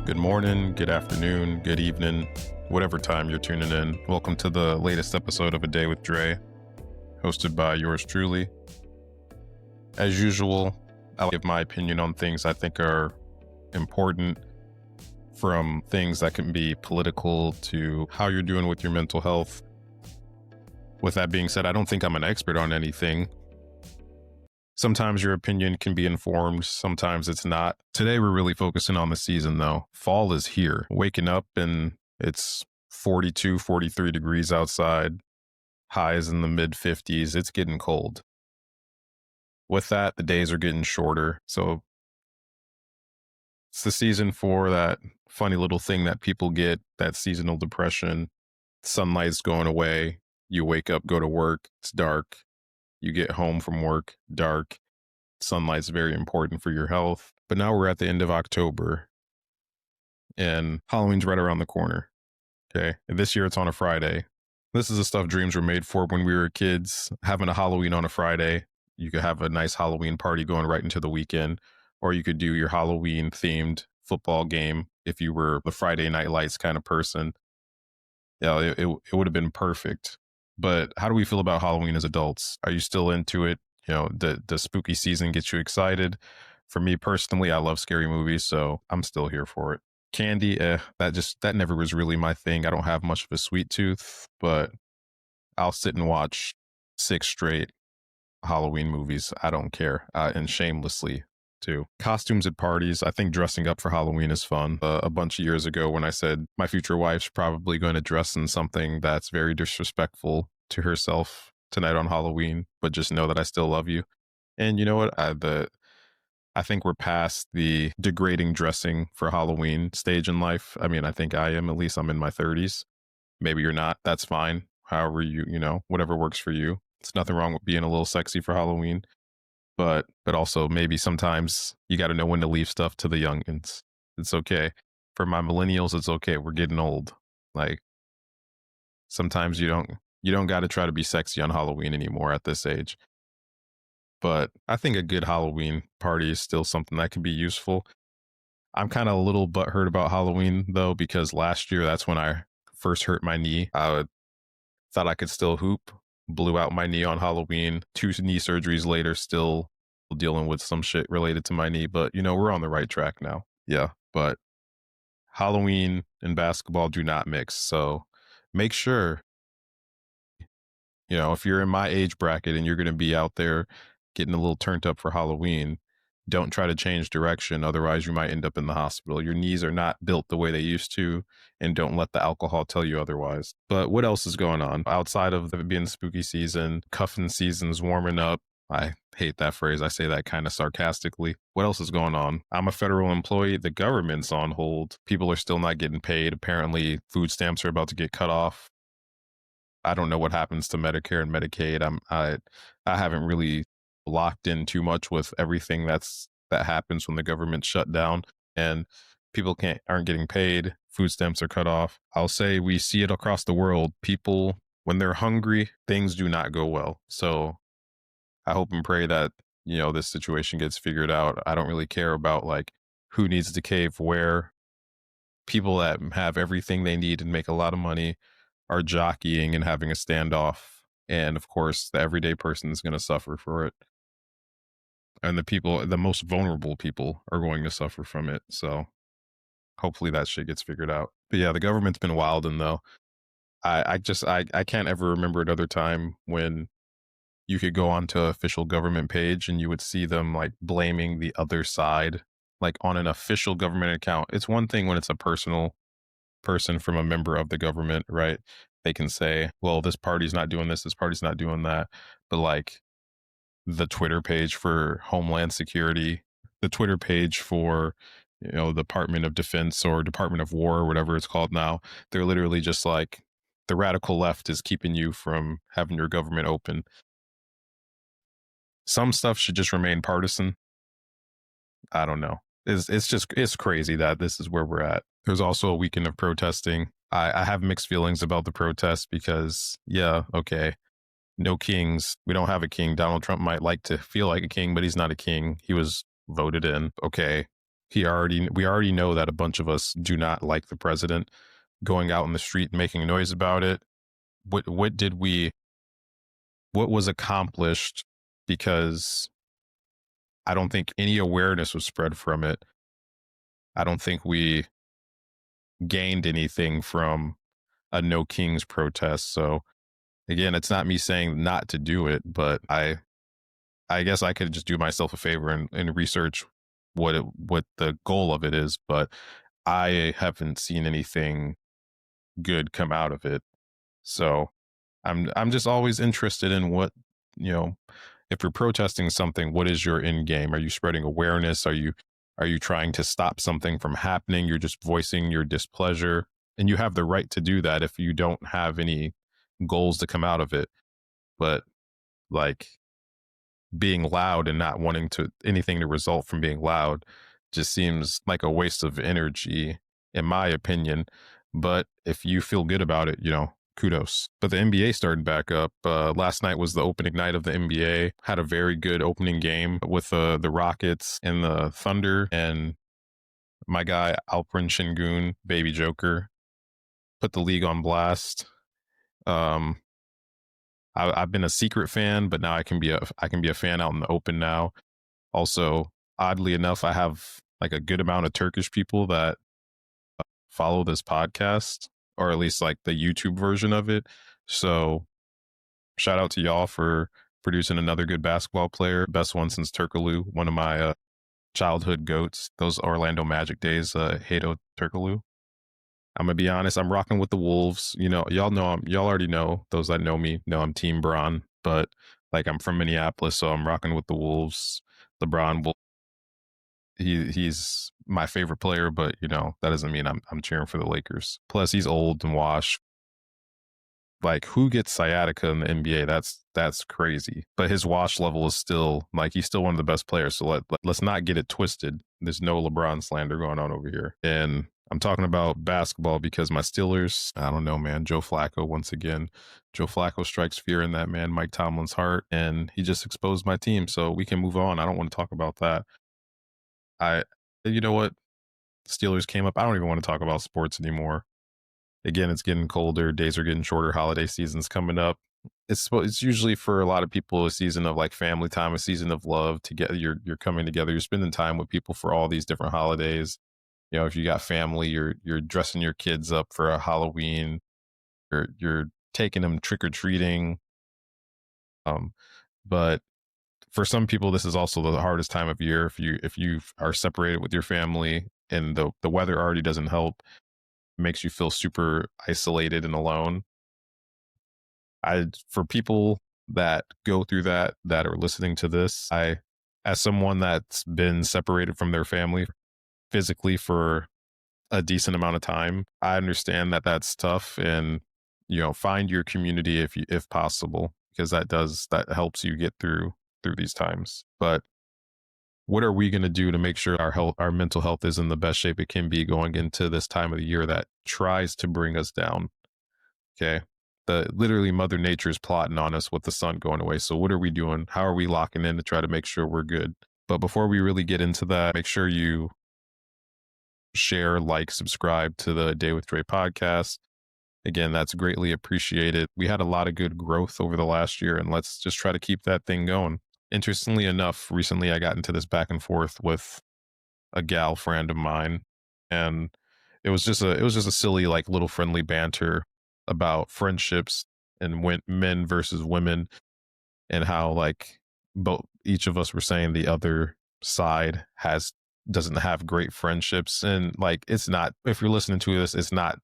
Good morning, good afternoon, good evening, whatever time you're tuning in. Welcome to the latest episode of A Day with Dre, hosted by yours truly. As usual, I'll give my opinion on things I think are important, from things that can be political to how you're doing with your mental health. With that being said, I don't think I'm an expert on anything. Sometimes your opinion can be informed, sometimes it's not. Today we're really focusing on the season though. Fall is here. Waking up and it's 42, 43 degrees outside, highs in the mid 50s. It's getting cold. With that, the days are getting shorter. So it's the season for that funny little thing that people get, that seasonal depression. Sunlight's going away. You wake up, go to work, it's dark. You get home from work, dark. Sunlight's very important for your health. But now we're at the end of October and Halloween's right around the corner. Okay. And this year it's on a Friday. This is the stuff dreams were made for when we were kids. Having a Halloween on a Friday. You could have a nice Halloween party going right into the weekend, or you could do your Halloween themed football game if you were the Friday Night Lights kind of person. Yeah, it would have been perfect. But how do we feel about Halloween as adults? Are you still into it? You know, the spooky season gets you excited. For me personally, I love scary movies, so I'm still here for it. Candy, that never was really my thing. I don't have much of a sweet tooth, but I'll sit and watch 6 straight Halloween movies. I don't care, and shamelessly too. Costumes at parties. I think dressing up for Halloween is fun. A bunch of years ago when I said my future wife's probably going to dress in something that's very disrespectful to herself tonight on Halloween, but just know that I still love you. And you know what? I think we're past the degrading dressing for Halloween stage in life. I mean, I think I am. At least I'm in my 30s. Maybe you're not. That's fine. However whatever works for you. It's nothing wrong with being a little sexy for Halloween. But also maybe sometimes you got to know when to leave stuff to the youngins. It's okay. For my millennials, it's okay. We're getting old. Like sometimes you don't got to try to be sexy on Halloween anymore at this age. But I think a good Halloween party is still something that can be useful. I'm kind of a little butthurt about Halloween though, because last year that's when I first hurt my knee. I thought I could still hoop. Blew out my knee on Halloween. 2 knee surgeries later, still dealing with some shit related to my knee. But, we're on the right track now. Yeah. But Halloween and basketball do not mix. So make sure, if you're in my age bracket and you're going to be out there getting a little turned up for Halloween, don't try to change direction. Otherwise, you might end up in the hospital. Your knees are not built the way they used to, and don't let the alcohol tell you otherwise. But what else is going on outside of it being spooky season? Cuffing season's warming up. I hate that phrase. I say that kind of sarcastically. What else is going on? I'm a federal employee. The government's on hold. People are still not getting paid. Apparently, food stamps are about to get cut off. I don't know what happens to Medicare and Medicaid. I haven't really locked in too much with everything that happens when the government shut down and people aren't getting paid. Food stamps are cut off. I'll say we see it across the world. People, when they're hungry, things do not go well. So I hope and pray that, this situation gets figured out. I don't really care about like who needs to cave where. People that have everything they need and make a lot of money are jockeying and having a standoff. And of course, the everyday person is going to suffer for it. And the most vulnerable people are going to suffer from it. So hopefully that shit gets figured out. But yeah, the government's been wilding though. I can't ever remember another time when you could go onto an official government page and you would see them like blaming the other side, like on an official government account. It's one thing when it's a personal person from a member of the government, right? They can say, well, this party's not doing this party's not doing that. But like the Twitter page for Homeland Security, the Twitter page for, Department of Defense or Department of War or whatever it's called now, they're literally just like, the radical left is keeping you from having your government open. Some stuff should just remain partisan. I don't know. It's crazy that this is where we're at. There's also a weekend of protesting. I have mixed feelings about the protests because, yeah, okay, no kings. We don't have a king. Donald Trump might like to feel like a king, but he's not a king. He was voted in. Okay, We already know that a bunch of us do not like the president. Going out in the street and making noise about it, what did we what was accomplished? Because I don't think any awareness was spread from it. I don't think we gained anything from a No Kings protest. So again, it's not me saying not to do it, but I guess I could just do myself a favor and research what the goal of it is, but I haven't seen anything good come out of it. So I'm just always interested in what, you know, if you're protesting something, what is your end game? Are you spreading awareness? Are you trying to stop something from happening? You're just voicing your displeasure, and you have the right to do that if you don't have any goals to come out of it. But like, being loud and not wanting to anything to result from being loud just seems like a waste of energy, in my opinion. But if you feel good about it, kudos. But the NBA started back up. Last night was the opening night of the NBA. Had a very good opening game with the Rockets and the Thunder, and my guy Alperen Şengün, Baby Joker, put the league on blast. I've been a secret fan, but now I can be a fan out in the open now. Also, oddly enough, I have like a good amount of Turkish people that follow this podcast, or at least like the YouTube version of it. So shout out to y'all for producing another good basketball player. Best one since Turkoglu, one of my childhood goats. Those Orlando Magic days, Hato Turkoglu. I'm gonna be honest. I'm rocking with the Wolves. Y'all already know. Those that know me know I'm Team Bron. But like, I'm from Minneapolis, so I'm rocking with the Wolves. LeBron will. He's my favorite player, but that doesn't mean I'm cheering for the Lakers. Plus, he's old and washed. Like, who gets sciatica in the NBA? That's crazy. But his wash level is still like, he's still one of the best players. So let's not get it twisted. There's no LeBron slander going on over here. And I'm talking about basketball because my Steelers, I don't know, man. Joe Flacco, once again. Joe Flacco strikes fear in that man, Mike Tomlin's heart, and he just exposed my team. So we can move on. I don't want to talk about that. You know what? Steelers came up. I don't even want to talk about sports anymore. Again, it's getting colder. Days are getting shorter. Holiday season's coming up. It's usually for a lot of people a season of like family time, a season of love. Together, you're coming together. You're spending time with people for all these different holidays. If you got family, you're dressing your kids up for a Halloween. You're taking them trick or treating. But for some people, this is also the hardest time of year. If you are separated with your family and the weather already doesn't help, it makes you feel super isolated and alone. For people that go through that are listening to this, as someone that's been separated from their family physically for a decent amount of time, I understand that that's tough, and find your community if possible, because that helps you get through these times. But what are we going to do to make sure our mental health is in the best shape it can be going into this time of the year that tries to bring us down? Okay. Literally Mother Nature's plotting on us with the sun going away. So what are we doing? How are we locking in to try to make sure we're good? But before we really get into that, make sure you share, like, subscribe to the Day with Dre podcast. Again, that's greatly appreciated. We had a lot of good growth over the last year, and let's just try to keep that thing going. Interestingly enough, recently I got into this back and forth with a gal friend of mine, and it was just a silly, like, little friendly banter about friendships and men versus women, and how like each of us were saying the other side doesn't have great friendships. And like, it's not, if you're listening to this, it's not,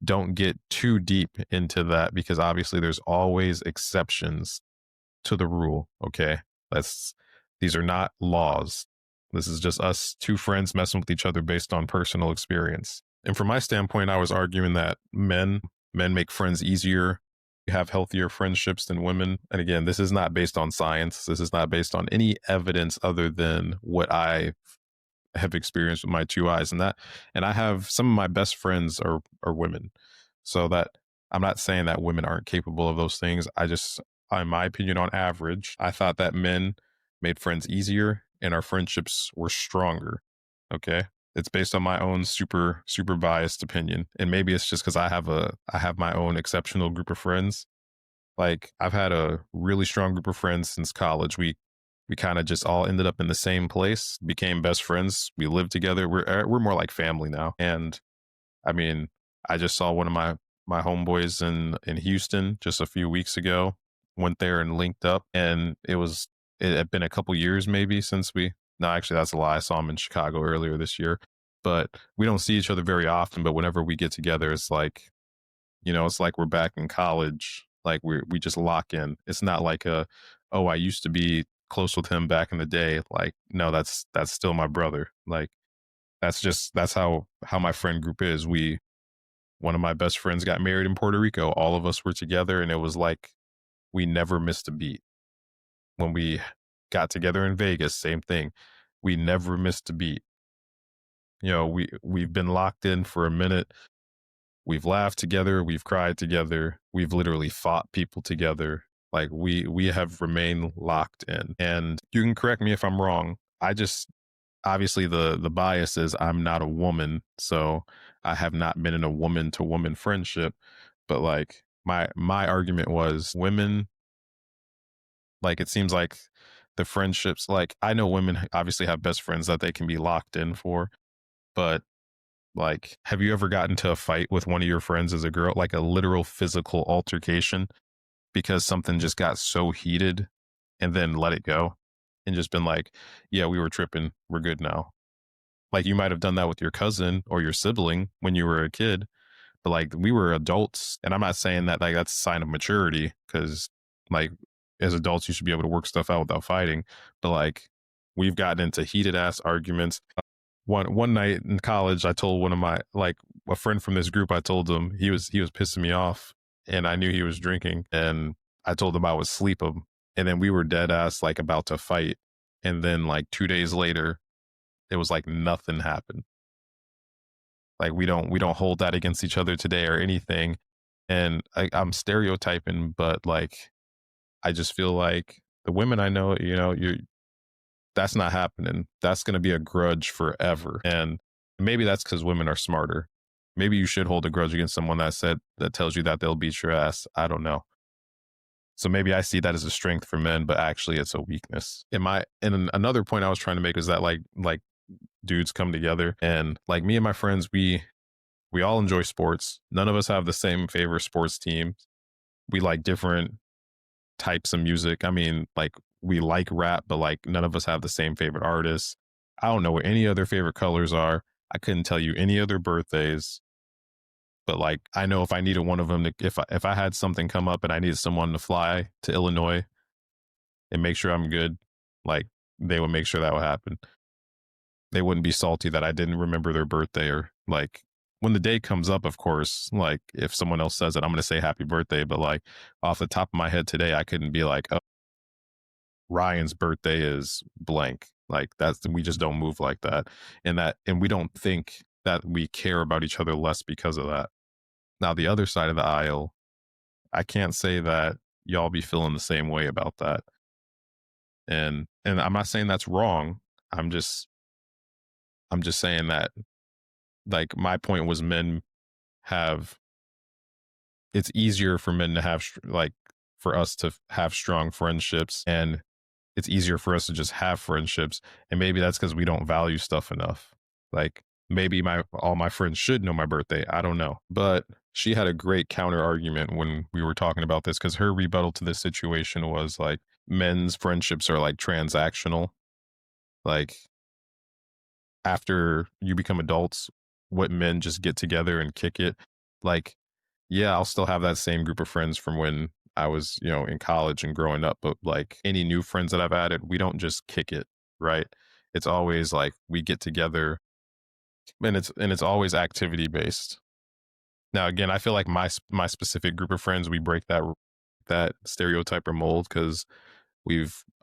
don't get too deep into that, because obviously there's always exceptions to the rule. Okay. These are not laws. This is just us two friends messing with each other based on personal experience. And from my standpoint, I was arguing that men make friends easier, have healthier friendships than women. And again, this is not based on science. This is not based on any evidence other than what I have experienced with my two eyes. And I have some of my best friends are women. So that, I'm not saying that women aren't capable of those things. In my opinion, on average, I thought that men made friends easier and our friendships were stronger. Okay. It's based on my own super biased opinion. And maybe it's just because I have my own exceptional group of friends. Like I've had a really strong group of friends since college. We kind of just all ended up in the same place, became best friends. We live together. We're more like family now. And I mean, I just saw one of my homeboys in Houston just a few weeks ago. Went there and linked up, and it had been a couple years maybe since we. No, actually, that's a lie. I saw him in Chicago earlier this year, but we don't see each other very often. But whenever we get together, it's like it's like we're back in college. Like we just lock in. It's not like oh, I used to be close with him back in the day. Like no, that's still my brother. Like that's how my friend group is. One of my best friends got married in Puerto Rico. All of us were together, and it was like we never missed a beat. When we got together in Vegas, same thing. We never missed a beat. We've been locked in for a minute. We've laughed together, we've cried together, we've literally fought people together. Like we have remained locked in. And you can correct me if I'm wrong. I just obviously the bias is I'm not a woman, so I have not been in a woman to woman friendship. But like my argument was women, like it seems like the friendships, like I know women obviously have best friends that they can be locked in for, but like have you ever gotten into a fight with one of your friends as a girl, like a literal physical altercation because something just got so heated and then let it go and just been like, yeah, we were tripping, we're good now. Like you might have done that with your cousin or your sibling when you were a kid, but like we were adults. And I'm not saying that like that's a sign of maturity because like as adults, you should be able to work stuff out without fighting. But like we've gotten into heated ass arguments. One night in college, I told one of my like a friend from this group, I told him he was pissing me off and I knew he was drinking and I told him I would sleep him. And then we were dead ass like about to fight. And then like 2 days later, it was like nothing happened. Like we don't hold that against each other today or anything. And I'm stereotyping, but like I just feel like the women I know, you're that's not happening. That's going to be a grudge forever. And maybe that's because women are smarter. Maybe you should hold a grudge against someone that tells you that they'll beat your ass. I don't know. So maybe I see that as a strength for men, but actually it's a weakness. And another point I was trying to make is that like dudes come together and like me and my friends, we all enjoy sports. None of us have the same favorite sports teams. We like different types of music. I mean, like we like rap, but like none of us have the same favorite artists. I don't know what any other favorite colors are. I couldn't tell you any other birthdays, but like I know if I needed one of them to, if I had something come up and I needed someone to fly to Illinois and make sure I'm good, like they would make sure that would happen. They wouldn't be salty that I didn't remember their birthday or like when the day comes up, of course, like if someone else says it, I'm going to say happy birthday. But like off the top of my head today, I couldn't be like, oh, Ryan's birthday is blank. Like we just don't move like that. And we don't think that we care about each other less because of that. Now, the other side of the aisle, I can't say that y'all be feeling the same way about that. And I'm not saying that's wrong. I'm just saying that like my point was men have it's easier for men to have like for us to have strong friendships and it's easier for us to just have friendships and maybe that's because we don't value stuff enough. Like maybe my all my friends should know my birthday, I don't know, but she had a great counter argument when we were talking about this because her rebuttal to this situation was like men's friendships are like transactional. Like after you become adults, what men just get together and kick it. Like, yeah, I'll still have that same group of friends from when I was, in college and growing up. But like any new friends that I've added, we don't just kick it, right? It's always like we get together and it's always activity based. Now, again, I feel like my specific group of friends, we break that stereotype or mold because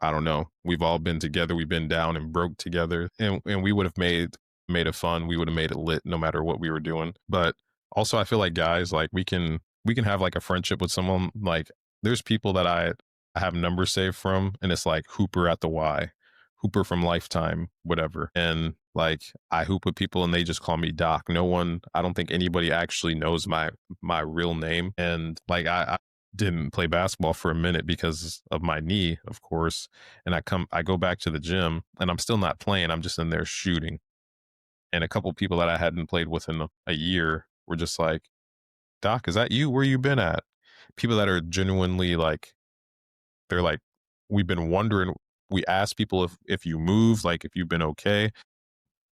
I don't know, we've all been together, we've been down and broke together, and we would have made it fun, we would have made it lit no matter what we were doing. But also I feel like guys, like we can have like a friendship with someone, like there's people that I have numbers saved from and it's like Hooper at the Y. hooper from Lifetime, whatever. And like I hoop with people and they just call me Doc. No one, I don't think anybody actually knows my real name. And like I didn't play basketball for a minute because of my knee, of course. And I go back to the gym and I'm still not playing. I'm just in there shooting. And a couple people that I hadn't played with in a year were just like, Doc, is that you? Where you been at? People that are genuinely like, they're like, we've been wondering. We ask people if you move, like if you've been okay.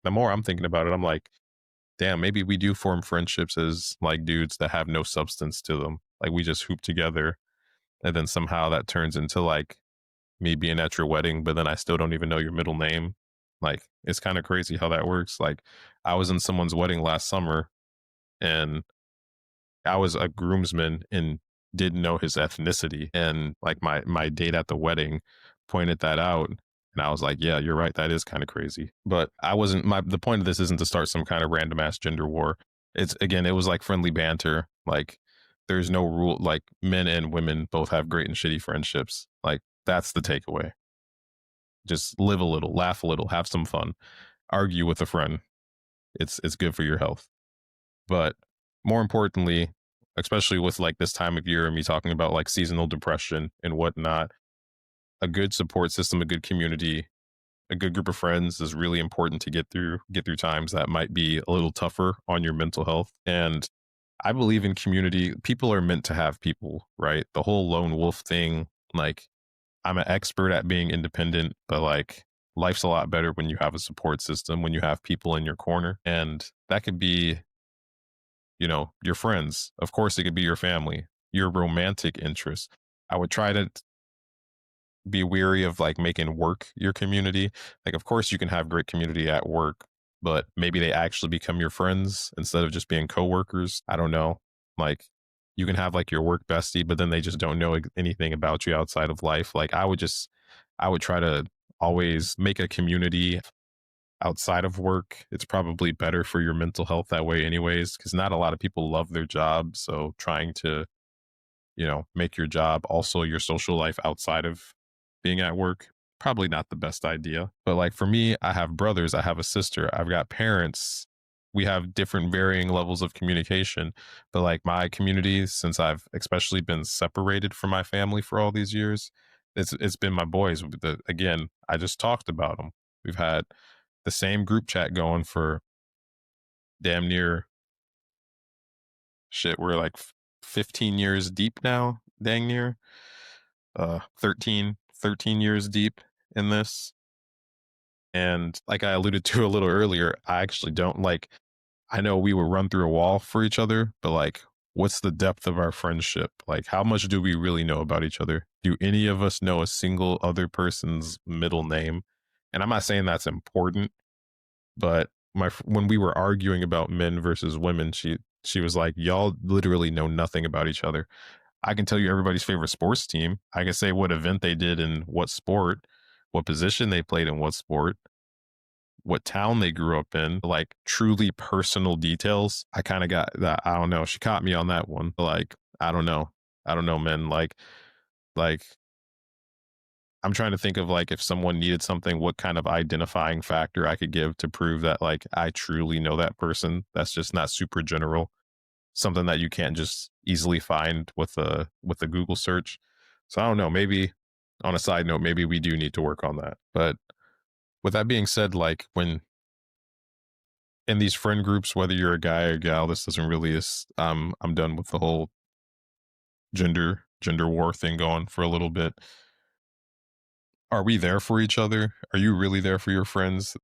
The more I'm thinking about it, I'm like, damn, maybe we do form friendships as like dudes that have no substance to them. Like we just hoop together, and then somehow that turns into like me being at your wedding, but then I still don't even know your middle name. Like it's kind of crazy how that works. Like I was in someone's wedding last summer, and I was a groomsman and didn't know his ethnicity. And like my date at the wedding pointed that out. And I was like, yeah, you're right. That is kind of crazy. But I wasn't the point of this isn't to start some kind of random ass gender war. It's again, it was like friendly banter. Like there's no rule, like men and women both have great and shitty friendships. Like that's the takeaway. Just live a little, laugh a little, have some fun, argue with a friend. It's good for your health. But more importantly, especially with like this time of year and me talking about like seasonal depression and whatnot, a good support system, a good community, a good group of friends is really important to get through times that might be a little tougher on your mental health. And I believe in community. People are meant to have people, right? The whole lone wolf thing, like I'm an expert at being independent, but like life's a lot better when you have a support system, when you have people in your corner. And that could be, your friends. Of course, it could be your family, your romantic interests. I would try to be weary of like making work your community. Like, of course, you can have great community at work, but maybe they actually become your friends instead of just being coworkers. I don't know. Like, you can have like your work bestie, but then they just don't know anything about you outside of life. Like, I would try to always make a community outside of work. It's probably better for your mental health that way, anyways, because not a lot of people love their job. So, trying to make your job also your social life outside of being at work, probably not the best idea. But like for me, I have brothers, I have a sister, I've got parents. We have different varying levels of communication. But like my community, since I've especially been separated from my family for all these years, it's been my boys. Again, I just talked about them. We've had the same group chat going for damn near shit. We're like 15 years deep now, dang near 13 years deep in this. And like I alluded to a little earlier, I actually don't like, I know we will run through a wall for each other, but like, what's the depth of our friendship? Like, how much do we really know about each other? Do any of us know a single other person's middle name? And I'm not saying that's important, but when we were arguing about men versus women, she was like, y'all literally know nothing about each other. I can tell you everybody's favorite sports team. I can say what event they did in what sport, what position they played in what sport, what town they grew up in, like truly personal details. I kind of got that. I don't know. She caught me on that one. Like, I don't know. I don't know, man. Like I'm trying to think of like if someone needed something, what kind of identifying factor I could give to prove that like I truly know that person. That's just not super general. Something that you can't just easily find with a Google search. So I don't know, maybe on a side note, maybe we do need to work on that. But with that being said, like when in these friend groups, whether you're a guy or gal, this doesn't really is I'm done with the whole gender war thing going for a little bit. Are we there for each other? Are you really there for your friends?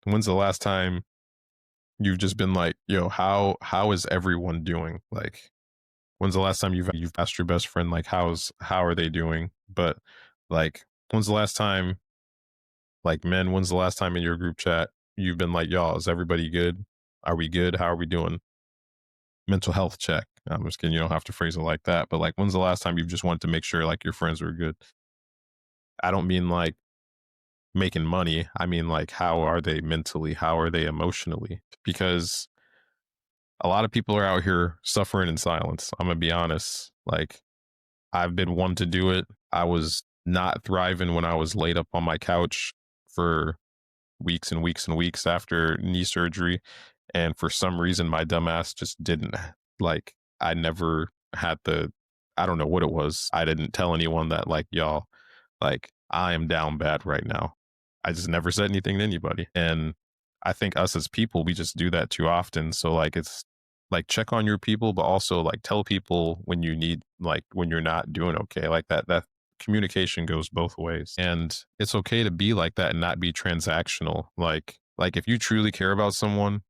When's the last time you've just been like, yo, how is everyone doing? Like when's the last time you've asked your best friend like how are they doing? But like when's the last time like men, when's the last time in your group chat you've been like, y'all, is everybody good? Are we good? How are we doing? Mental health check. I'm just kidding, you don't have to phrase it like that. But like when's the last time you've just wanted to make sure like your friends were good? I don't mean like making money. I mean like how are they mentally? How are they emotionally? Because a lot of people are out here suffering in silence. I'm gonna be honest. Like I've been one to do it. I was not thriving when I was laid up on my couch for weeks and weeks and weeks after knee surgery. And for some reason, my dumbass just didn't like, I never had I don't know what it was. I didn't tell anyone that, like, y'all, like, I am down bad right now. I just never said anything to anybody. And I think us as people, we just do that too often. So, like, it's like, check on your people, but also, like, tell people when you need, like, when you're not doing okay. Like, that communication goes both ways. And it's okay to be like that and not be transactional. Like if you truly care about someone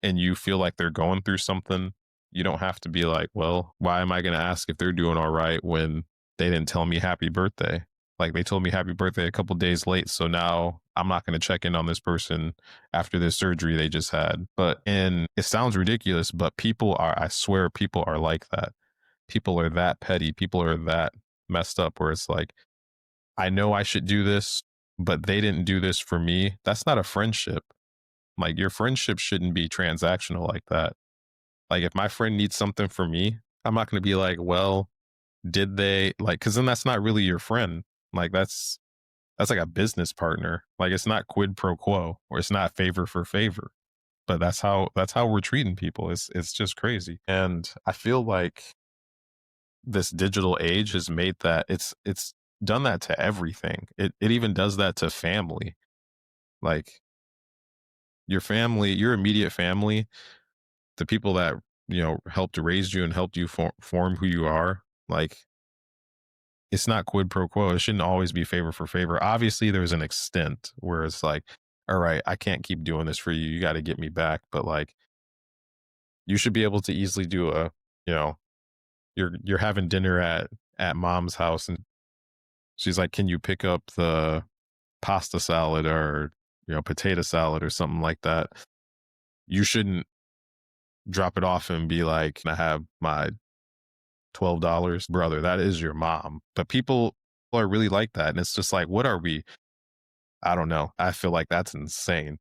and you feel like they're going through something, you don't have to be like, well, why am I going to ask if they're doing all right when they didn't tell me happy birthday? Like, they told me happy birthday a couple days late. So now I'm not going to check in on this person after this surgery they just had. And it sounds ridiculous, but I swear, people are like that. People are that petty. People are that messed up where it's like, I know I should do this, but they didn't do this for me. That's not a friendship. Like, your friendship shouldn't be transactional like that. Like, if my friend needs something from me, I'm not going to be like, well, did they, like, cuz then that's not really your friend. Like, that's like a business partner. Like, it's not quid pro quo, or it's not favor for favor. But that's how we're treating people. It's just crazy. And I feel like this digital age has made that, it's done that to everything. It even does that to family. Like, your family, your immediate family, the people that, helped raise you and helped you form who you are. Like, it's not quid pro quo. It shouldn't always be favor for favor. Obviously, there's an extent where it's like, all right, I can't keep doing this for you. You got to get me back. But, like, you should be able to easily do you know, you're having dinner at mom's house, and she's like, can you pick up the pasta salad, or, potato salad or something like that? You shouldn't drop it off and be like, I have my $12. Brother, that is your mom. But people are really like that. And it's just like, what are we? I don't know. I feel like that's insane.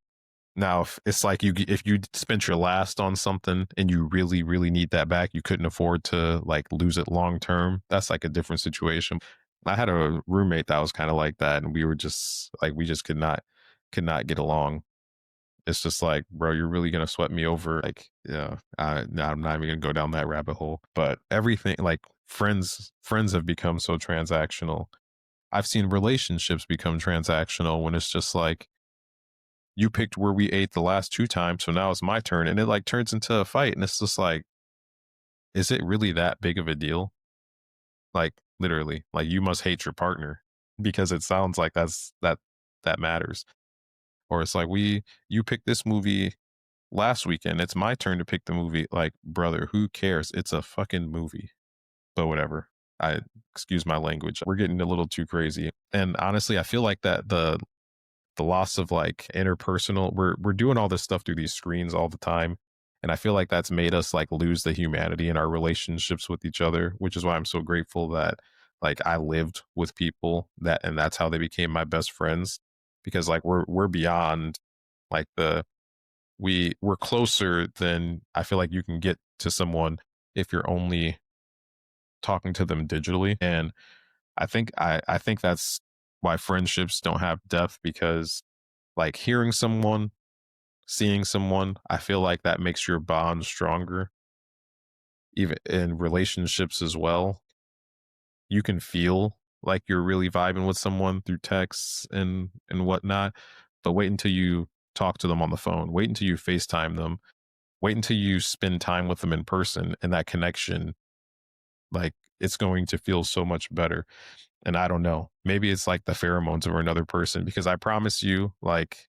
Now, if it's like, if you spent your last on something and you really, really need that back, you couldn't afford to, like, lose it long term. That's like a different situation. I had a roommate that was kind of like that, and we were just like, we just could not get along. It's just like, bro, you're really gonna sweat me over? Like, yeah, no, I'm not even gonna go down that rabbit hole. But everything, like, friends have become so transactional. I've seen relationships become transactional when it's just like, you picked where we ate the last two times, so now it's my turn, and it, like, turns into a fight, and it's just like, is it really that big of a deal? Like, literally, like, you must hate your partner because it sounds like that matters. Or it's like, you picked this movie last weekend. It's my turn to pick the movie. Like, brother, who cares? It's a fucking movie. But whatever. I Excuse my language. We're getting a little too crazy. And honestly, I feel like that the loss of, like, interpersonal, we're doing all this stuff through these screens all the time. And I feel like that's made us, like, lose the humanity in our relationships with each other, which is why I'm so grateful that, like, I lived with people and that's how they became my best friends. Because, like, we're beyond, like, we're closer than I feel like you can get to someone if you're only talking to them digitally. And I think that's why friendships don't have depth, because, like, hearing someone, seeing someone, I feel like that makes your bond stronger. Even in relationships as well, you can feel like you're really vibing with someone through texts and whatnot. But wait until you talk to them on the phone. Wait until you FaceTime them. Wait until you spend time with them in person, and that connection, like, it's going to feel so much better. And I don't know, maybe it's like the pheromones of another person, because I promise you, like,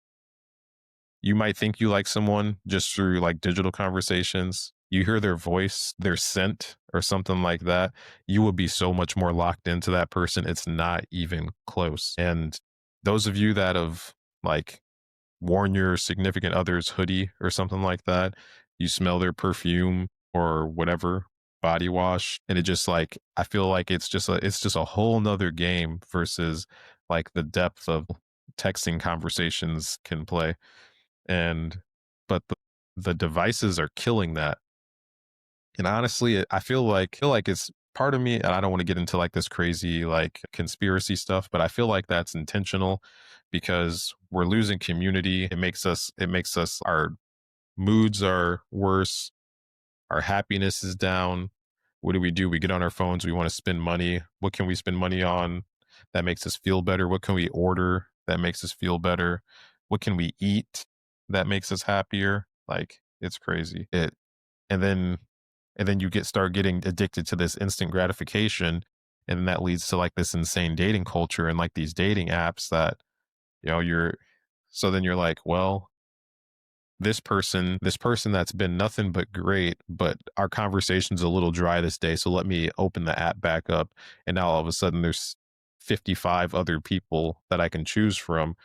you might think you like someone just through, like, digital conversations. You hear their voice, their scent, or something like that. You will be so much more locked into that person. It's not even close. And those of you that have, like, worn your significant other's hoodie or something like that, you smell their perfume or whatever, body wash, and it just, like, I feel like it's just a whole nother game versus, like, the depth of texting conversations can play. And but the devices are killing that. And honestly, I feel like it's part of me, and I don't want to get into like this crazy like conspiracy stuff, but I feel like that's intentional because we're losing community. It makes us our moods are worse, our happiness is down. What do? We get on our phones, we want to spend money. What can we spend money on that makes us feel better? What can we order that makes us feel better? What can we eat that makes us happier? Like it's crazy. It and then you start getting addicted to this instant gratification, and then that leads to like this insane dating culture and like these dating apps that you're so then you're like, well, this person that's been nothing but great, but our conversation's a little dry this day, so let me open the app back up, and now all of a sudden there's 55 other people that I can choose from.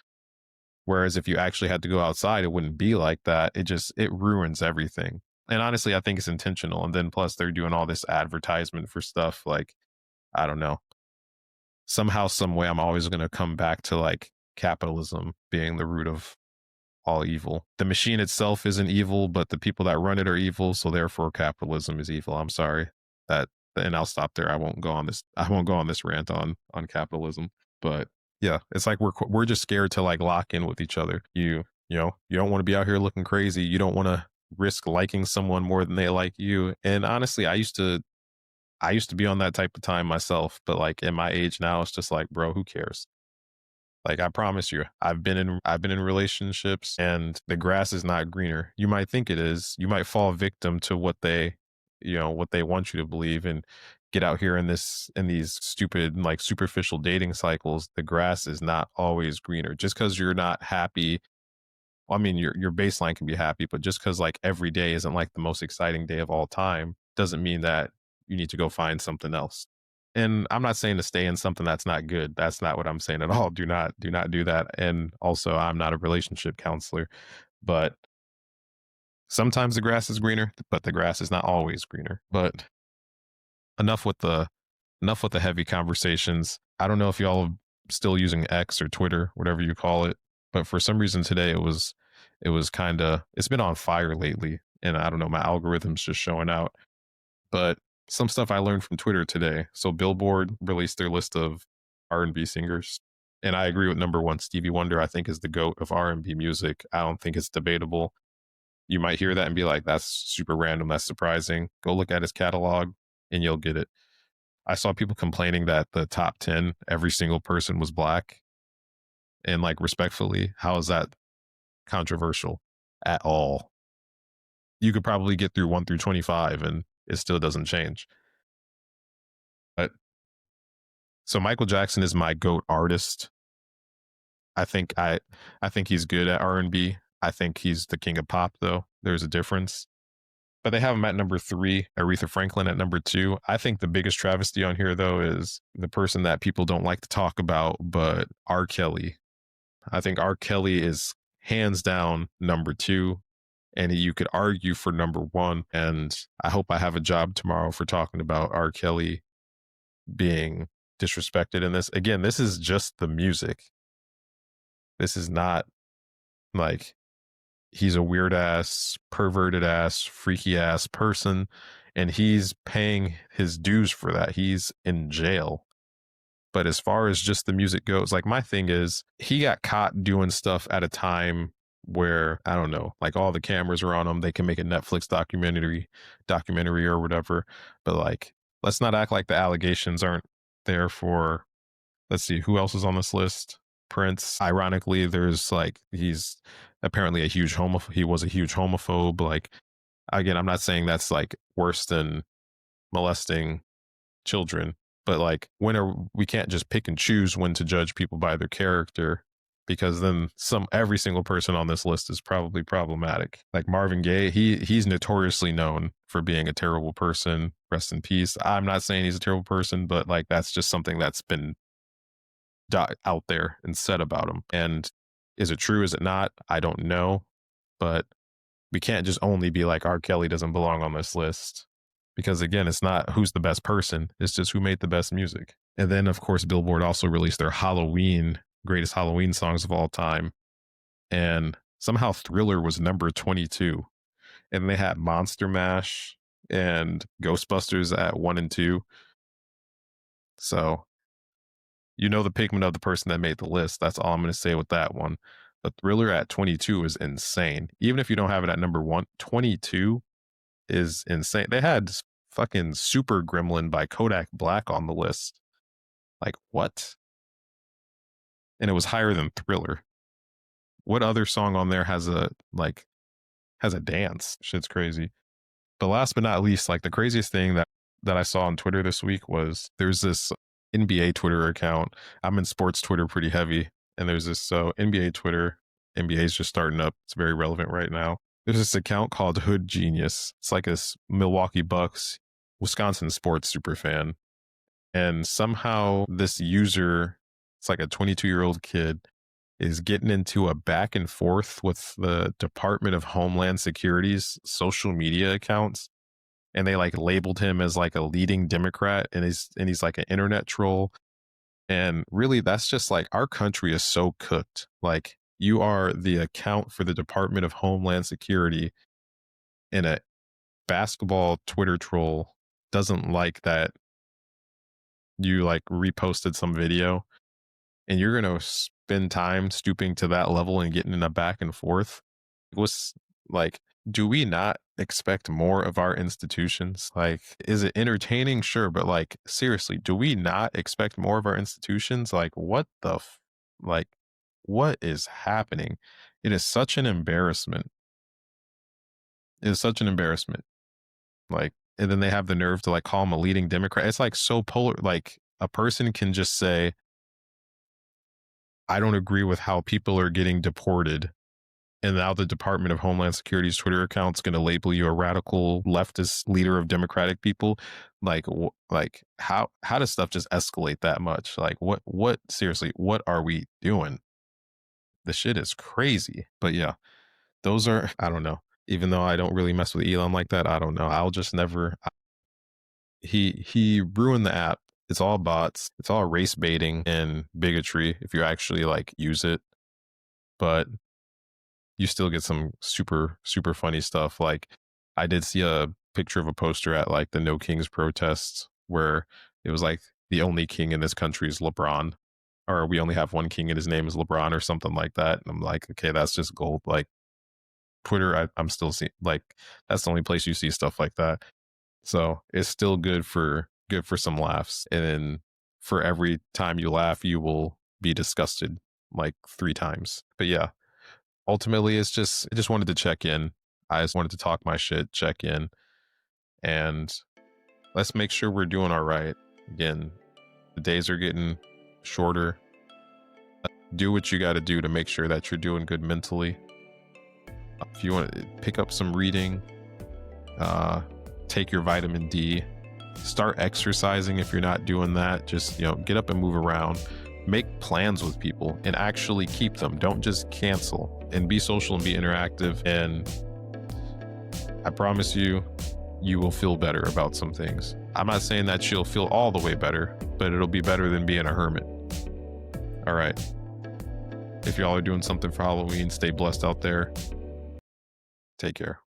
Whereas if you actually had to go outside, it wouldn't be like that. It ruins everything. And honestly, I think it's intentional. And then plus they're doing all this advertisement for stuff like, I don't know. Somehow, some way, I'm always going to come back to like capitalism being the root of all evil. The machine itself isn't evil, but the people that run it are evil. So therefore capitalism is evil. I'm sorry that, and I'll stop there. I won't go on this rant on capitalism, but yeah, it's like we're just scared to like lock in with each other. You don't want to be out here looking crazy. You don't want to risk liking someone more than they like you. And honestly, I used to be on that type of time myself, but like in my age now, it's just like, bro, who cares? Like I promise you, I've been in relationships and the grass is not greener. You might think it is. You might fall victim to what they want you to believe and get out here in these stupid like superficial dating cycles. The grass is not always greener. Just because you're not happy, well, I mean your baseline can be happy, but just because like every day isn't like the most exciting day of all time doesn't mean that you need to go find something else. And I'm not saying to stay in something that's not good. That's not what I'm saying at all. Do not do that. And also, I'm not a relationship counselor, but sometimes the grass is greener, but the grass is not always greener. But enough with the enough with the heavy conversations. I don't know if y'all are still using X or Twitter, whatever you call it, but for some reason today it was kind of it's been on fire lately, and I don't know, my algorithm's just showing out. But some stuff I learned from Twitter today. So Billboard released their list of R&B singers, and I agree with number one. Stevie Wonder, I think, is the goat of R&B music. I don't think it's debatable. You might hear that and be like, "That's super random. That's surprising." Go look at his catalog, and you'll get it. I saw people complaining that the top 10, every single person was black, and like respectfully, how is that controversial at all? You could probably get through 1 through 25, and it still doesn't change. But so Michael Jackson is my goat artist. I think I I think he's good at R&B. I think he's the king of pop though. There's a difference. But they have him at number 3, Aretha Franklin at number 2. I think the biggest travesty on here though is the person that people don't like to talk about, but R. Kelly. I think R. Kelly is hands down number 2, and you could argue for number 1. And I hope I have a job tomorrow for talking about R. Kelly being disrespected in this. Again, this is just the music. This is not like he's a weird ass, perverted ass, freaky ass person, and he's paying his dues for that. He's in jail. But as far as just the music goes, like my thing is he got caught doing stuff at a time where I don't know, like all the cameras are on him. They can make a Netflix documentary or whatever. But like, let's not act like the allegations aren't there for. Let's see who else is on this list. Prince. Ironically, there's like he's apparently a huge homophobe. He was a huge homophobe. Like again, I'm not saying that's like worse than molesting children, but like we can't just pick and choose when to judge people by their character, because then every single person on this list is probably problematic. Like Marvin Gaye, he's notoriously known for being a terrible person. Rest in peace. I'm not saying he's a terrible person, but like that's just something that's been out there and said about him. And is it true? Is it not? I don't know, but we can't just only be like R. Kelly doesn't belong on this list, because again, it's not who's the best person, it's just who made the best music. And then of course Billboard also released their greatest Halloween songs of all time, and somehow Thriller was number 22, and they had Monster Mash and Ghostbusters at 1 and 2. So you know the pigment of the person that made the list. That's all I'm going to say with that one. The Thriller at 22 is insane. Even if you don't have it at number 1, 22 is insane. They had fucking Super Gremlin by Kodak Black on the list. Like, what? And it was higher than Thriller. What other song on there has a dance? Shit's crazy. But last but not least, like the craziest thing that I saw on Twitter this week was there's this NBA Twitter account. I'm in sports Twitter pretty heavy, and there's this NBA Twitter. NBA is just starting up. It's very relevant right now. There's this account called Hood Genius. It's like this Milwaukee Bucks, Wisconsin sports super fan. And somehow this user, it's like a 22-year-old kid, is getting into a back and forth with the Department of Homeland Security's social media accounts. And they like labeled him as like a leading Democrat, and he's like an internet troll. And really, that's just like, our country is so cooked. Like, you are the account for the Department of Homeland Security, and a basketball Twitter troll doesn't like that you like reposted some video, and you're going to spend time stooping to that level and getting in a back and forth. It was like, do we not expect more of our institutions? Like, is it entertaining? Sure. But like, seriously, do we not expect more of our institutions? Like, what the, like, what is happening? It is such an embarrassment. It is such an embarrassment. Like, and then they have the nerve to like call him a leading Democrat. It's like so polar. Like, a person can just say, I don't agree with how people are getting deported, and now the Department of Homeland Security's Twitter account's going to label you a radical leftist leader of democratic people. Like, how does stuff just escalate that much? Like, what seriously, what are we doing? The shit is crazy. But yeah, those are, I don't know. Even though I don't really mess with Elon like that, I don't know. I'll just never, he ruined the app. It's all bots. It's all race baiting and bigotry if you actually like use it. But you still get some super, super funny stuff. Like, I did see a picture of a poster at like the No Kings protests where it was like, the only king in this country is LeBron, or we only have one king and his name is LeBron, or something like that. And I'm like, okay, that's just gold. Like, Twitter, I'm still seeing, like, that's the only place you see stuff like that. So it's still good for some laughs. And then for every time you laugh, you will be disgusted like 3 times. But yeah, ultimately, I just wanted to check in. I just wanted to talk my shit, check in, and let's make sure we're doing all right. Again, the days are getting shorter. Do what you got to do to make sure that you're doing good mentally. If you want to pick up some reading, take your vitamin D, start exercising. If you're not doing that, just, get up and move around. Make plans with people and actually keep them. Don't just cancel, and be social and be interactive. And I promise you, you will feel better about some things. I'm not saying that you'll feel all the way better, but it'll be better than being a hermit. All right. If y'all are doing something for Halloween, stay blessed out there. Take care.